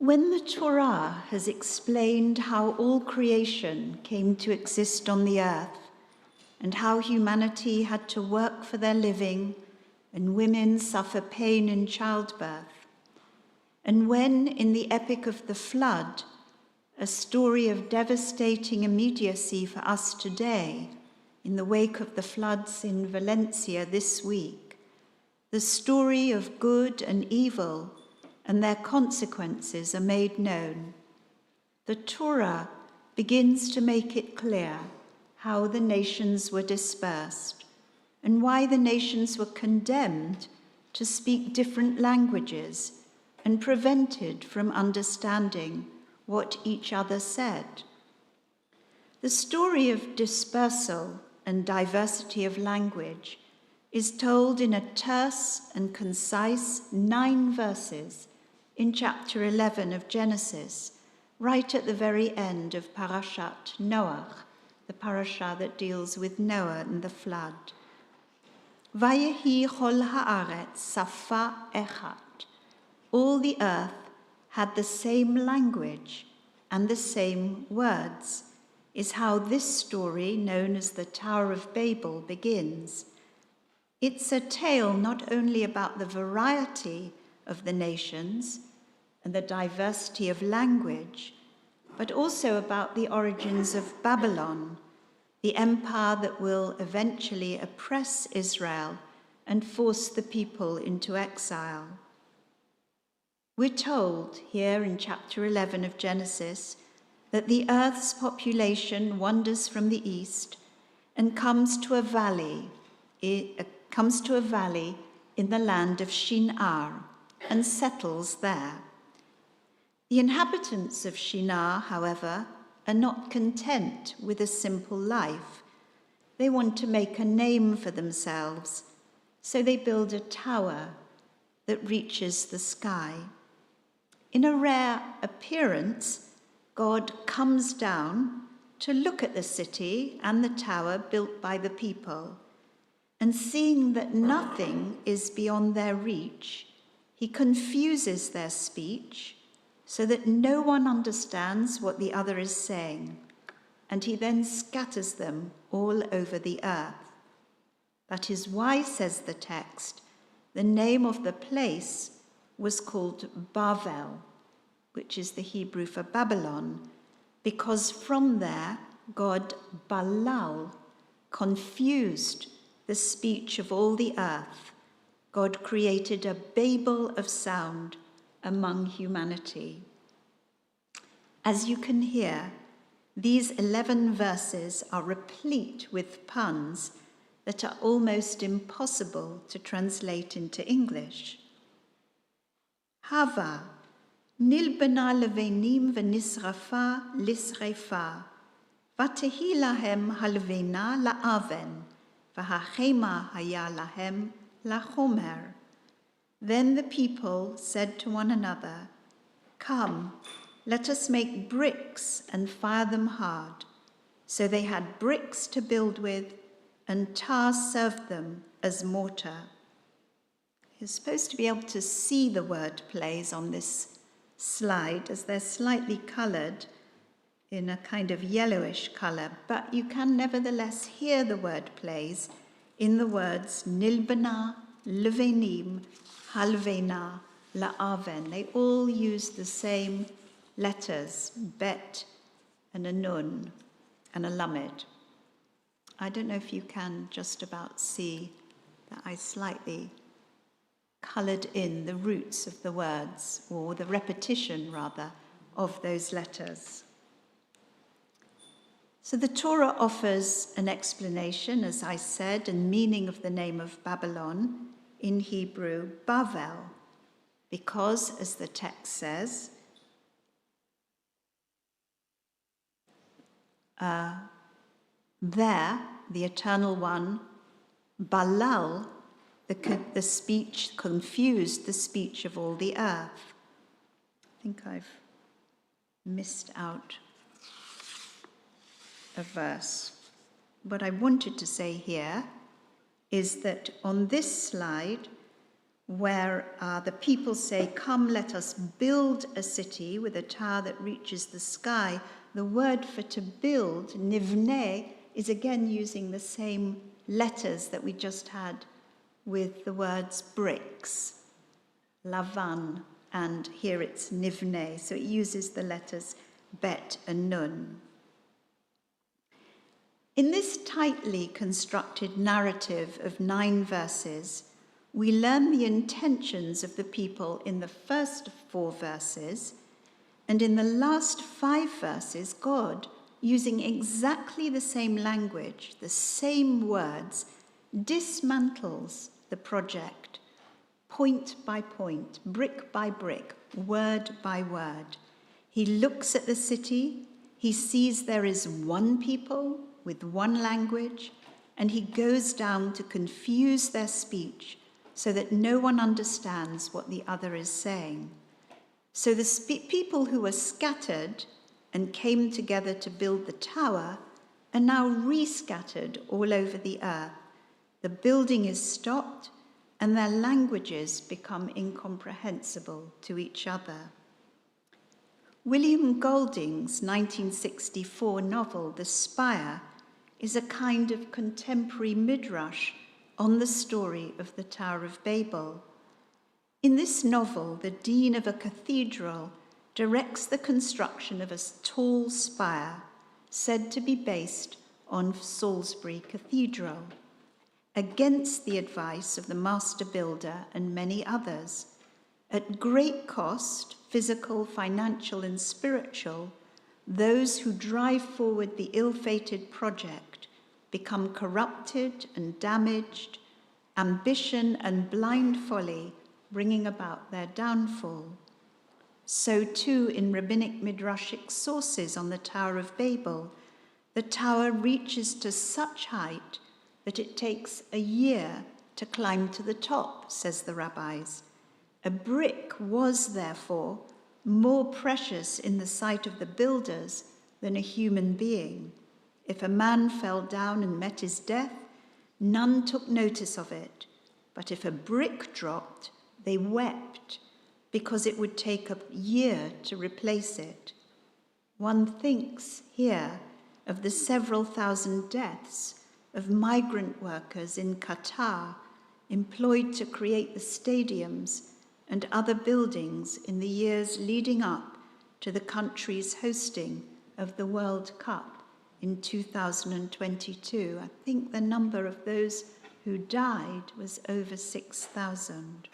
When the Torah has explained how all creation came to exist on the earth and how humanity had to work for their living and women suffer pain in childbirth, and when in the epic of the flood, a story of devastating immediacy for us today, in the wake of the floods in Valencia this week, the story of good and evil and their consequences are made known, the Torah begins to make it clear how the nations were dispersed and why the nations were condemned to speak different languages and prevented from understanding what each other said. The story of dispersal and diversity of language is told in a terse and concise 9 verses in chapter 11 of Genesis, right at the very end of Parashat Noach, the parasha that deals with Noah and the flood. Vayehi chol haaretz safa echat. All the earth had the same language and the same words, is how this story, known as the Tower of Babel, begins. It's a tale not only about the variety of the nations and the diversity of language, but also about the origins of Babylon, the empire that will eventually oppress Israel and force the people into exile. We're told here in chapter 11 of Genesis that the earth's population wanders from the east and comes to a valley in the land of Shinar and settles there. The inhabitants of Shinar, however, are not content with a simple life. They want to make a name for themselves, so they build a tower that reaches the sky. In a rare appearance, God comes down to look at the city and the tower built by the people, and seeing that nothing is beyond their reach, he confuses their speech so that no one understands what the other is saying, and he then scatters them all over the earth. That is why, says the text, the name of the place was called Bavel, which is the Hebrew for Babylon, because from there God balal, confused the speech of all the earth. God created a Babel of sound among humanity. As you can hear, these 11 verses are replete with puns that are almost impossible to translate into English. Hava, nilbena levenim v'nisrafa lisrefa, vatehi lahem halvena la'aven, v'hachema haya lahem lachomer. Then the people said to one another, "Come, let us make bricks and fire them hard." So they had bricks to build with, and tar served them as mortar. You're supposed to be able to see the word plays on this slide, as they're slightly coloured in a kind of yellowish colour, but you can nevertheless hear the word plays in the words nilbena, levenim, halvena, la'aven. They all use the same letters, bet and a nun and a lamed. I don't know if you can just about see that I slightly coloured in the roots of the words, or the repetition rather, of those letters. So the Torah offers an explanation, as I said, and meaning of the name of Babylon, in Hebrew, Bavel, because, as the text says, there, the Eternal One, balal, the speech, confused the speech of all the earth. I think I've missed out a verse. What I wanted to say here is that on this slide, where the people say, "Come, let us build a city with a tower that reaches the sky." The word for to build, nivne, is again using the same letters that we just had with the words bricks, lavan, and here it's nivne. So it uses the letters bet and nun. In this tightly constructed narrative of 9 verses, we learn the intentions of the people in the first 4 verses, and in the last 5 verses, God, using exactly the same language, the same words, dismantles the project, point by point, brick by brick, word by word. He looks at the city, he sees there is one people with one language, and he goes down to confuse their speech so that no one understands what the other is saying. So the people who were scattered and came together to build the tower are now rescattered all over the earth. The building is stopped and their languages become incomprehensible to each other. William Golding's 1964 novel, The Spire, is a kind of contemporary midrash on the story of the Tower of Babel. In this novel, the dean of a cathedral directs the construction of a tall spire said to be based on Salisbury Cathedral, against the advice of the master builder and many others. At great cost, physical, financial, and spiritual, those who drive forward the ill-fated project become corrupted and damaged, ambition and blind folly bringing about their downfall. So too in rabbinic midrashic sources on the Tower of Babel, the tower reaches to such height that it takes a year to climb to the top, says the rabbis. A brick was, therefore, more precious in the sight of the builders than a human being. If a man fell down and met his death, none took notice of it. But if a brick dropped, they wept, because it would take a year to replace it. One thinks here of the several thousand deaths of migrant workers in Qatar employed to create the stadiums and other buildings in the years leading up to the country's hosting of the World Cup in 2022. I think the number of those who died was over 6,000.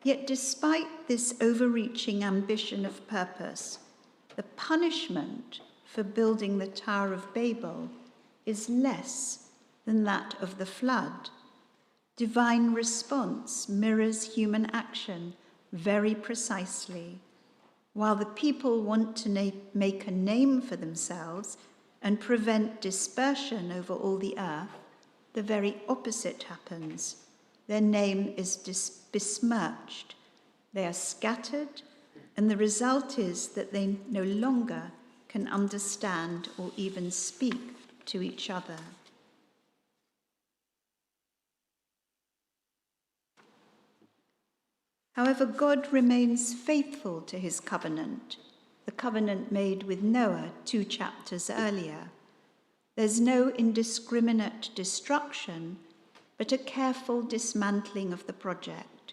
Yet despite this overreaching ambition of purpose, the punishment for building the Tower of Babel is less than that of the flood. Divine response mirrors human action very precisely. While the people want to make a name for themselves and prevent dispersion over all the earth, the very opposite happens. Their name is besmirched. They are scattered, and the result is that they no longer can understand or even speak to each other. However, God remains faithful to his covenant, the covenant made with Noah 2 chapters earlier. There's no indiscriminate destruction, but a careful dismantling of the project.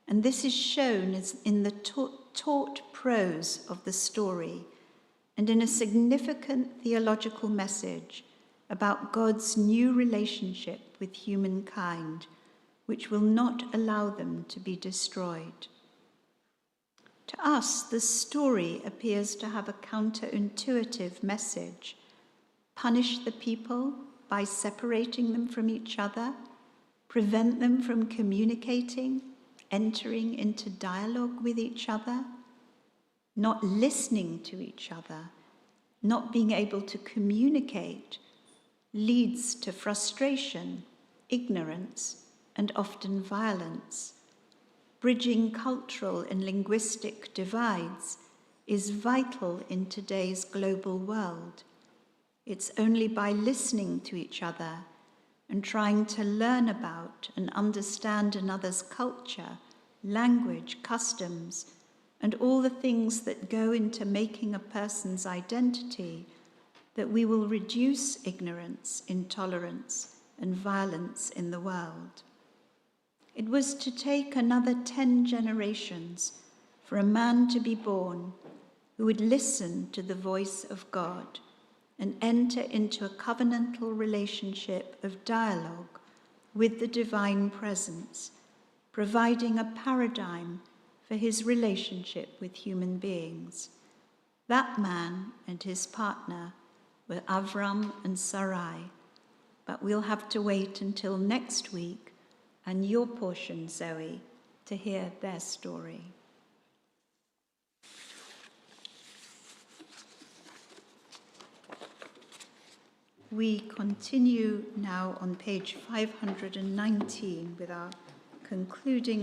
And this is shown as in the taut prose of the story and in a significant theological message about God's new relationship with humankind, which will not allow them to be destroyed. To us, the story appears to have a counterintuitive message. Punish the people by separating them from each other, prevent them from communicating, entering into dialogue with each other, not listening to each other, not being able to communicate, leads to frustration, ignorance, and often violence. Bridging cultural and linguistic divides is vital in today's global world. It's only by listening to each other and trying to learn about and understand another's culture, language, customs, and all the things that go into making a person's identity, that we will reduce ignorance, intolerance, and violence in the world. It was to take another 10 generations for a man to be born who would listen to the voice of God and enter into a covenantal relationship of dialogue with the divine presence, providing a paradigm for his relationship with human beings. That man and his partner were Avram and Sarai, but we'll have to wait until next week and your portion, Zoe, to hear their story. We continue now on page 519 with our concluding